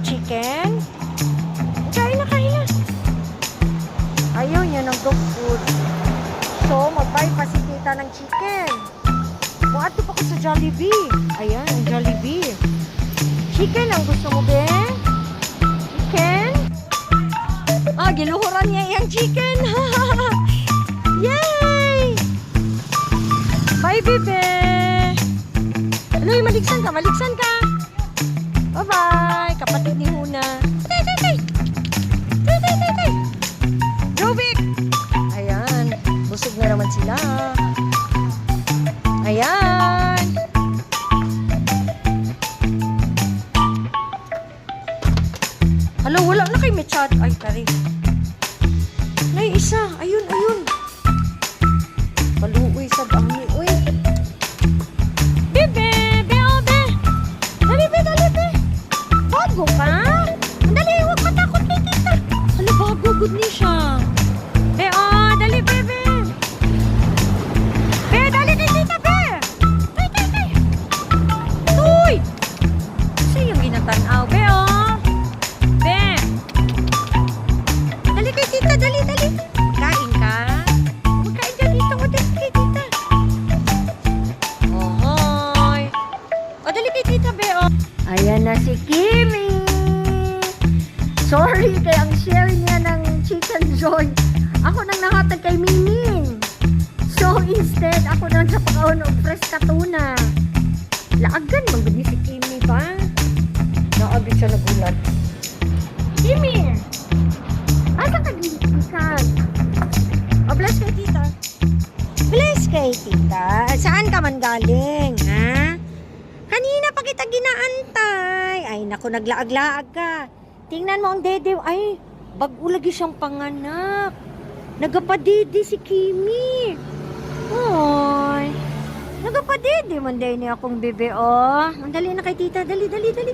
chicken? Kain na, kain na. Ayaw niya ng dog food. So, mag-buy pa si tita ng chicken. Buhato pa ko sa Jollibee. Ayan, ang Jollibee. Chicken ang gusto mo, be? Chicken? Ah, giluhuran niya yung chicken. Yay! Bye, bebe. Ano yung maligsan ka? Maligsan ka. Bye-bye. Kapatid ni Huna. Tay, tay, tay. Tay, tay, tay, tay. Rubik. Ayan. Busog na naman sila. Ayan. Hala, wala na kay Mechat. Ay, kari. Nay, isa. Ayun, ayun. Paluoy sa dami. Uy. Bebe, be. Dali, be, dali, be. Bago ka? Dali, huwag matakot kay tita. Hala, bago. Good ni siya. Be, dali, bebe. Be, dali kay tita, be. Tay, tay, tay. Uy. Kasi yung ginatanaw, be, Be. Dali kay tita, dali, dali. Kain ka? Magkain ka dito, o dali kay tita. Ohoy. O dali kay tita, be, Ayan na si Kimi. Sorry kay ang share niya ng chicken joy. Ako nang nahatag kay Mining. So instead, ako nang napakaon og fresh ka tuna. Laagan, mangguni si Kimi ba? Naabit siya nagulat. Kimi! Asa ka gigikan? O, bless kay tita. Bless kay tita. Saan ka man galing, ha? Kanina pa kita ginaantay. Ay, naku, naglaag-laag ka. Tingnan mo ang dede. Ay, bago lagi siyang panganak. Nagapadede si Kimi. Ay, nagapadede man day niya akong bebe, Dali na kay tita. Dali, dali, dali.